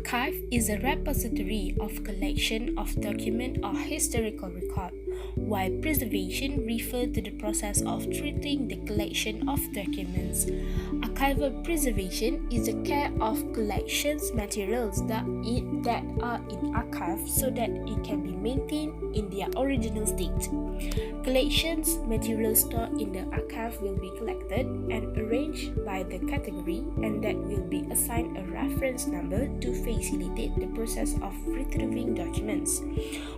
archive is a repository of collection of document or historical record, while preservation refers to the process of treating the collection of documents. Archival preservation is the care of collections materials that are in archive so that it can be maintained in their original state. Collections materials stored in the archive will be collected and arranged by the category, and that will be assigned a reference number to facilitate the process of retrieving documents.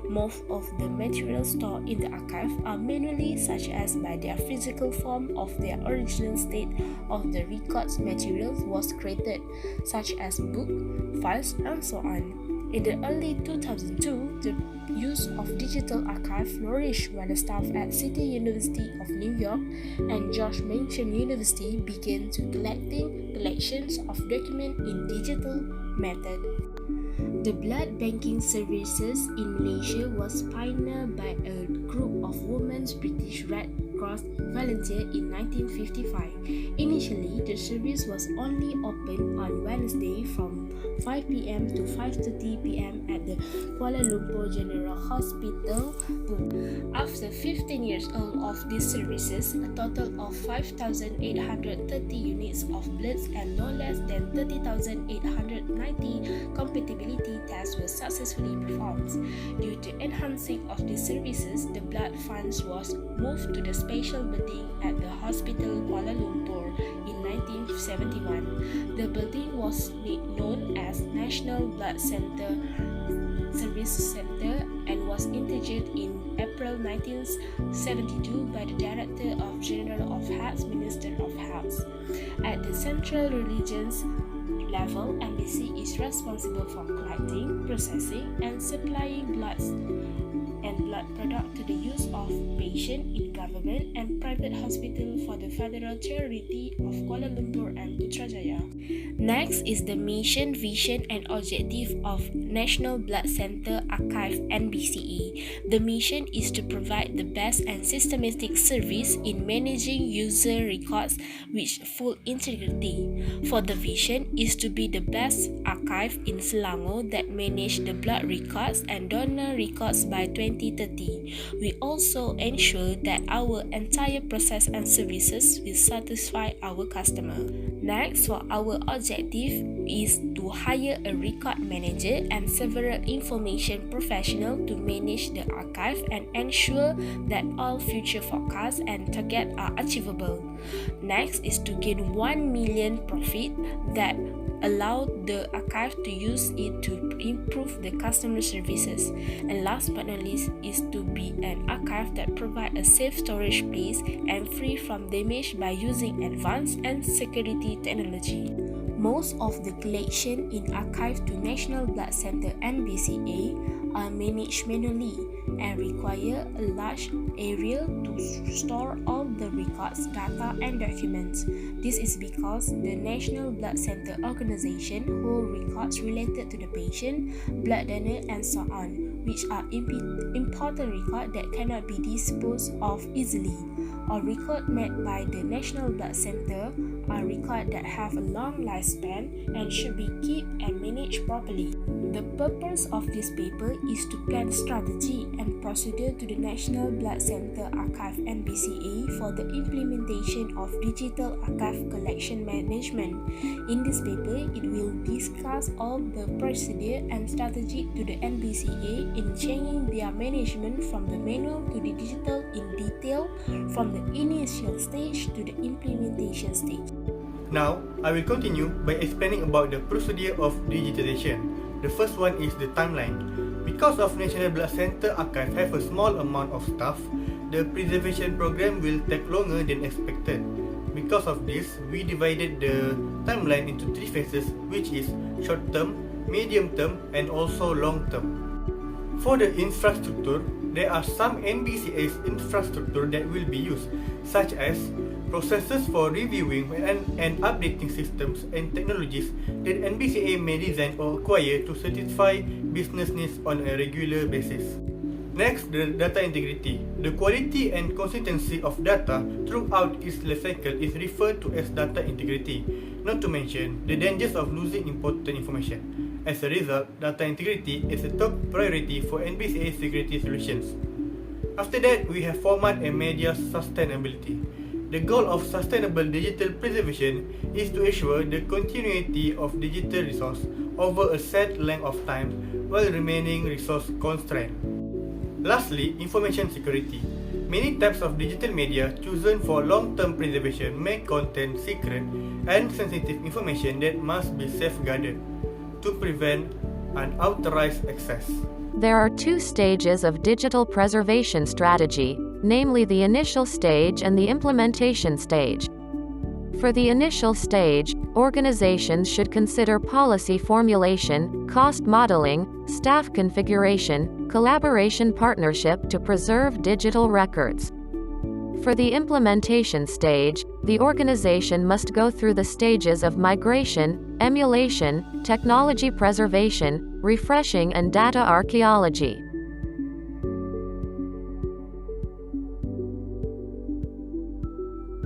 Most of the materials stored in the archive are manually, such as by their physical form of their original state of the records materials was created, such as book, files, and so on. In the early 2002, the use of digital archive flourished when the staff at City University of New York and George Mason University began to collecting collections of documents in digital method. The blood banking services in Malaysia was pioneered by a group of women's British Red Cross volunteers in 1955. Initially, the service was only open on Wednesday from 5 p.m. to 5:30 p.m. at the Kuala Lumpur General Hospital. After 15 years old of these services, a total of 5,830 units of blood and no less than 30,890 compatibility tests were successfully performed. Due to enhancing of these services, the blood funds was moved to the special building at the Hospital Kuala Lumpur in 1971. The building was made known as National Blood Center Service Center and was integrated in April 1972 by the Director of General of Health, Minister of Health. At the central religions level, NBC is responsible for collecting, processing, and supplying bloods and blood product to the use of patient in government and private hospital for the Federal Charity of Kuala Lumpur and Putrajaya. Next is the mission, vision, and objective of National Blood Center Archive (NBCA). The mission is to provide the best and systematic service in managing user records with full integrity. For the vision is to be the best archive in Selangor that manage the blood records and donor records by 2030. We also ensure that our entire process and services will satisfy our customer. Next, for our objective is to hire a record manager and several information professionals to manage the archive and ensure that all future forecasts and targets are achievable. Next is to gain 1 million profit that allow the archive to use it to improve the customer services. And last but not least is to be an archive that provide a safe storage place and free from damage by using advanced and security technology. Most of the collection in Archive to National Blood Center (NBCA) are managed manually and require a large area to store all the records, data, and documents. This is because the National Blood Center organization hold records related to the patient, blood donor, and so on, which are important records that cannot be disposed of easily. Or records made by the National Blood Center are records that have a long lifespan and should be kept and managed properly. The purpose of this paper is to plan strategy and procedure to the National Blood Center Archive (NBCA) for the implementation of digital archive collection management. In this paper, it will discuss all the procedure and strategy to the NBCA in changing their management from the manual to the digital in detail, from the initial stage to the implementation stage. Now, I will continue by explaining about the procedure of digitization. The first one is the timeline. Because of National Blood Center Archive have a small amount of staff, the preservation program will take longer than expected. Because of this, we divided the timeline into 3 phases, which is short term, medium term, and also long term. For the infrastructure, there are some NBCA's infrastructure that will be used, such as processes for reviewing and updating systems and technologies that NBCA may design or acquire to satisfy business needs on a regular basis. Next, the data integrity. The quality and consistency of data throughout its life cycle is referred to as data integrity, not to mention the dangers of losing important information. As a result, data integrity is a top priority for Nbca security solutions. After that, we have format and media sustainability. The goal of sustainable digital preservation is to ensure the continuity of digital resource over a set length of time while remaining resource constrained. Lastly, information security. Many types of digital media chosen for long-term preservation may contain secret and sensitive information that must be safeguarded to prevent unauthorized access. There are two stages of digital preservation strategy, namely the initial stage and the implementation stage. For the initial stage, organizations should consider policy formulation, cost modeling, staff configuration, collaboration partnership to preserve digital records. For the implementation stage, the organization must go through the stages of migration, emulation, technology preservation, refreshing and data archaeology.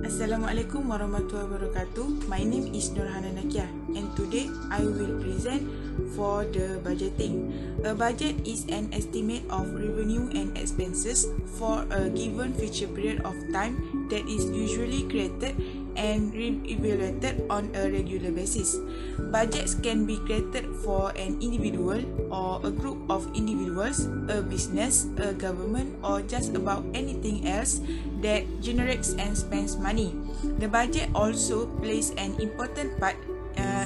Assalamualaikum warahmatullahi wabarakatuh. My name is Naqiyah and today I will present for the budgeting. A budget is an estimate of revenue and expenses for a given future period of time that is usually created and re-evaluated on a regular basis. Budgets can be created for an individual or a group of individuals, a business, a government, or just about anything else that generates and spends money. The budget also plays an important part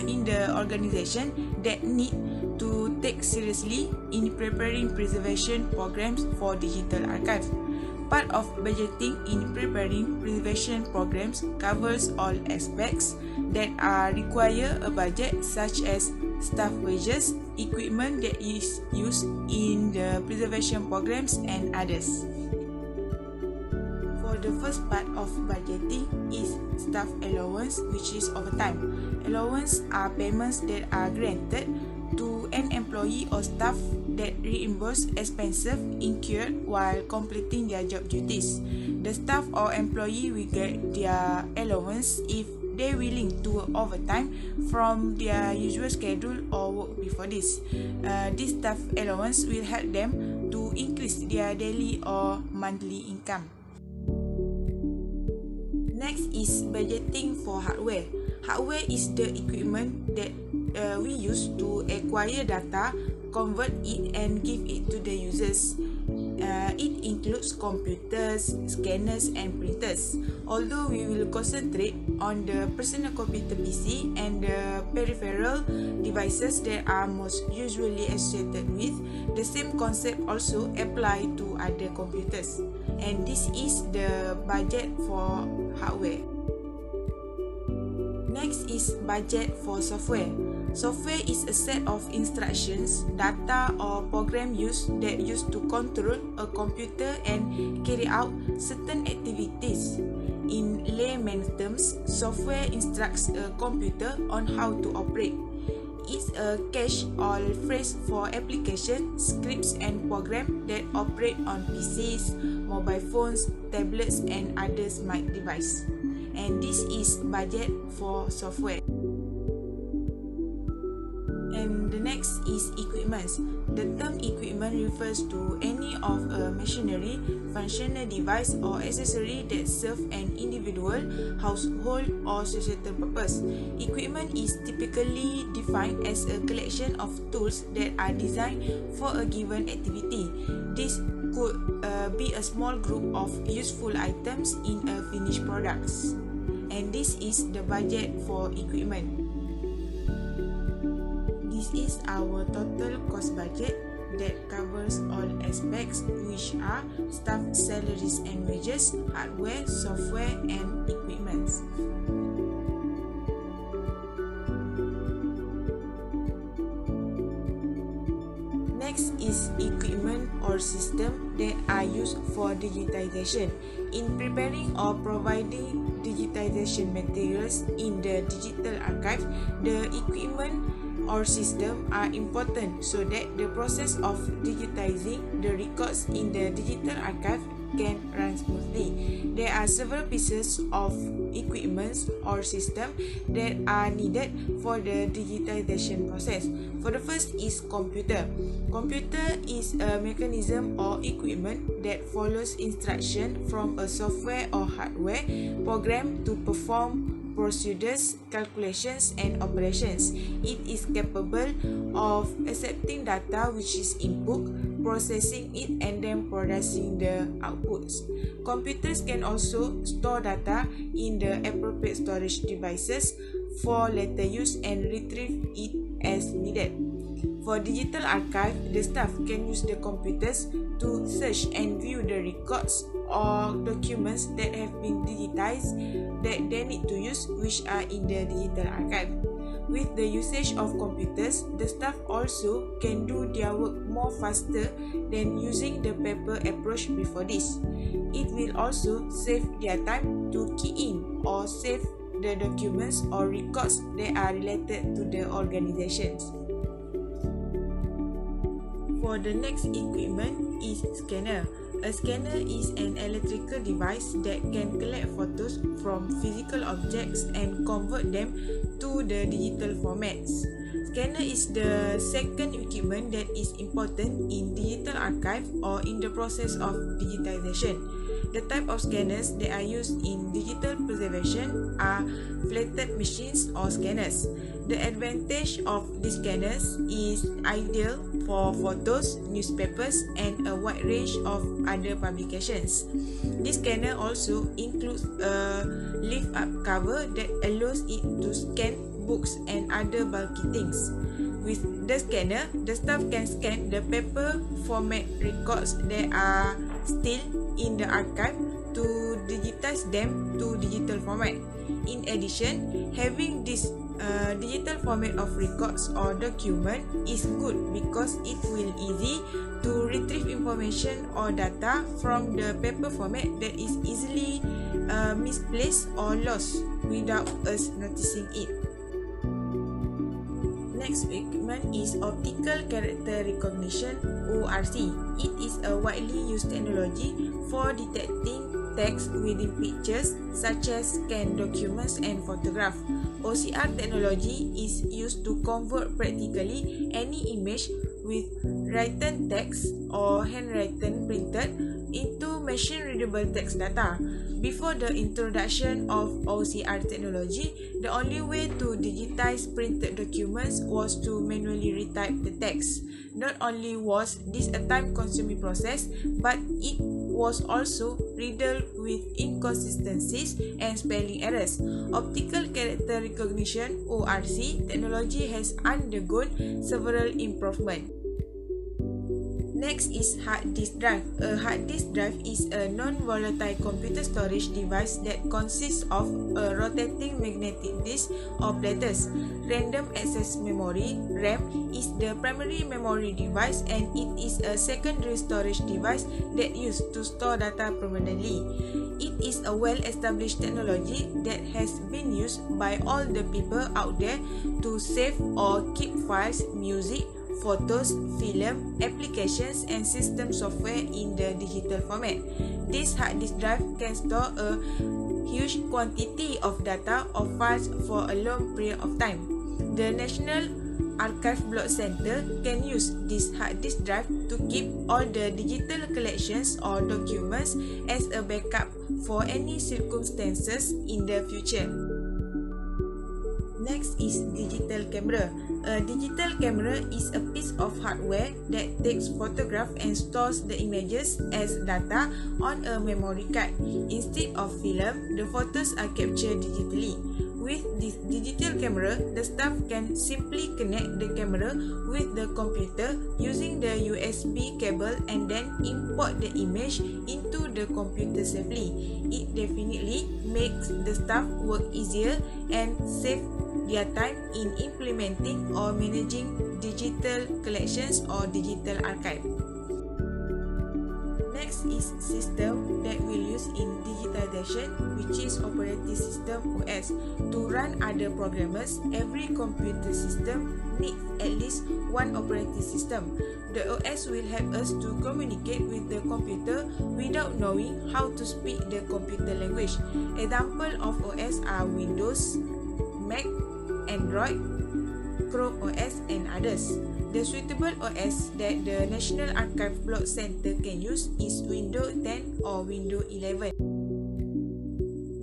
in the organization that need to take seriously in preparing preservation programs for digital archive. Part of budgeting in preparing preservation programs covers all aspects that require a budget, such as staff wages, equipment that is used in the preservation programs, and others. For the first part of budgeting is staff allowance, which is overtime. Allowance are payments that are granted to an employee or staff that reimburse expenses incurred while completing their job duties. The staff or employee will get their allowance if they are willing to work overtime from their usual schedule or work before this. This staff allowance will help them to increase their daily or monthly income. Next is budgeting for hardware. Hardware is the equipment that we use to acquire data, convert it and give it to the users. It includes computers, scanners and printers. Although we will concentrate on the personal computer PC and the peripheral devices that are most usually associated with, the same concept also apply to other computers. And this is the budget for hardware. Next is budget for software. Software is a set of instructions, data or program that used to control a computer and carry out certain activities. In layman's terms, software instructs a computer on how to operate. It's a cache or phrase for applications, scripts and programs that operate on PCs, mobile phones, tablets and other smart devices. And this is budget for software. And the next is equipment. The term equipment refers to any of a machinery, functional device or accessory that serve an individual, household or societal purpose. Equipment is typically defined as a collection of tools that are designed for a given activity. This could be a small group of useful items in a finished products. And this is the budget for equipment. This is our total cost budget that covers all aspects, which are staff salaries and wages, hardware, software, and equipment. Next is equipment or system that are used for digitization. In preparing or providing digitization materials in the digital archive, the equipment or system are important so that the process of digitizing the records in the digital archive can run smoothly. There are several pieces of equipment or system that are needed for the digitization process. For the first is computer. Computer is a mechanism or equipment that follows instruction from a software or hardware program to perform procedures, calculations, and operations. It is capable of accepting data which is input, processing it, and then processing the outputs. Computers can also store data in the appropriate storage devices for later use and retrieve it as needed. For digital archive, the staff can use the computers to search and view the records or documents that have been digitized that they need to use, which are in the digital archive. With the usage of computers, the staff also can do their work more faster than using the paper approach before this. It will also save their time to key in or save the documents or records that are related to the organizations. For the next equipment is scanner. A scanner is an electrical device that can collect photos from physical objects and convert them to the digital formats. Scanner is the second equipment that is important in digital archive or in the process of digitization. The type of scanners that are used in digital preservation are flatted machines or scanners. The advantage of these scanners is ideal for photos, newspapers, and a wide range of other publications. This scanner also includes a lift-up cover that allows it to scan books and other bulky things. With the scanner, the staff can scan the paper format records that are still in the archive to digitize them to digital format. In addition, having this digital format of records or document is good because it will easy to retrieve information or data from the paper format that is easily misplaced or lost without us noticing it. Next equipment is optical character recognition (OCR). It is a widely used technology for detecting text within pictures such as scanned documents and photographs. OCR technology is used to convert practically any image with written text or handwritten printed into machine-readable text data. Before the introduction of OCR technology, the only way to digitize printed documents was to manually retype the text. Not only was this a time-consuming process, but it was also riddled with inconsistencies and spelling errors. Optical character recognition (OCR) technology has undergone several improvements. Next is hard disk drive. A hard disk drive is a non-volatile computer storage device that consists of a rotating magnetic disk or platters. Random access memory (RAM) is the primary memory device and it is a secondary storage device that used to store data permanently. It is a well-established technology that has been used by all the people out there to save or keep files, music, photos, film, applications, and system software in the digital format. This hard disk drive can store a huge quantity of data or files for a long period of time. The National Archive Block Center can use this hard disk drive to keep all the digital collections or documents as a backup for any circumstances in the future. Next is digital camera. A digital camera is a piece of hardware that takes photographs and stores the images as data on a memory card. Instead of film, the photos are captured digitally. With this digital camera, the staff can simply connect the camera with the computer using the USB cable and then import the image into the computer safely. It definitely makes the staff work easier and save their time in implementing or managing digital collections or digital archive. Next is system that will use in digitization, which is operating system OS. To run other programmers, every computer system needs at least one operating system. The OS will help us to communicate with the computer without knowing how to speak the computer language. Example of OS are Windows, Mac, Android, Chrome OS and others. The suitable OS that the National Archive Block Center can use is Windows 10 or Windows 11.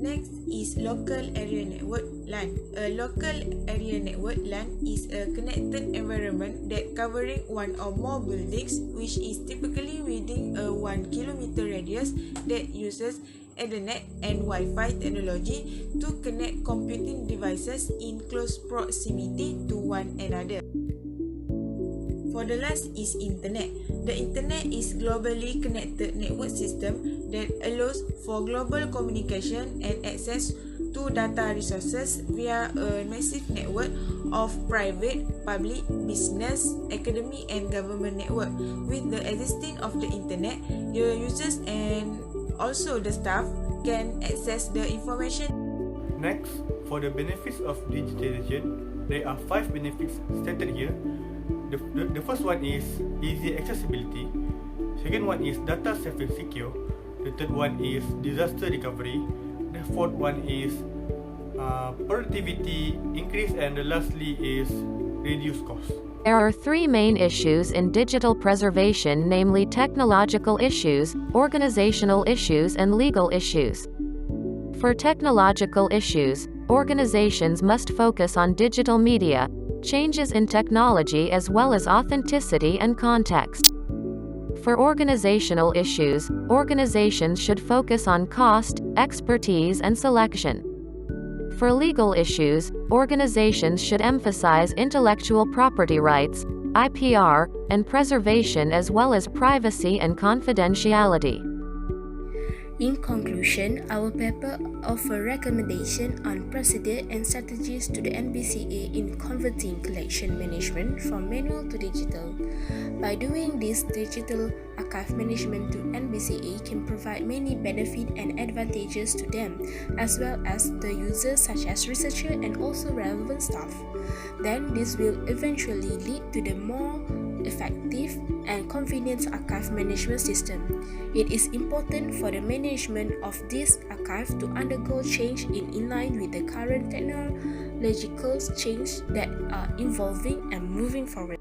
Next is Local Area Network LAN. A Local Area Network LAN is a connected environment that covering one or more buildings, which is typically within a 1 kilometer radius, that uses Ethernet and Wi-Fi technology to connect computing devices in close proximity to one another. For the last is Internet. The Internet is globally connected network system that allows for global communication and access to data resources via a massive network of private, public, business, academic and government network. With the existing of the Internet, the users and also the staff can access the information. Next, for the benefits of digitization, there are 5 benefits stated here. The first one is easy accessibility. Second one is data safe and secure. The third one is disaster recovery. The fourth one is productivity increase, and the lastly is reduce cost. There are 3 main issues in digital preservation, namely technological issues, organizational issues and legal issues. For technological issues, organizations must focus on digital media, changes in technology as well as authenticity and context. For organizational issues, organizations should focus on cost, expertise and selection. For legal issues, organizations should emphasize intellectual property rights, IPR, and preservation as well as privacy and confidentiality. In conclusion, our paper offers recommendation on procedure and strategies to the Nbca in converting collection management from manual to digital. By doing this, digital archive management to Nbca can provide many benefits and advantages to them, as well as the users such as researchers and also relevant staff. Then this will eventually lead to the more effective and convenient archive management system. It is important for the management of this archive to undergo change in line with the current technological change that are evolving and moving forward.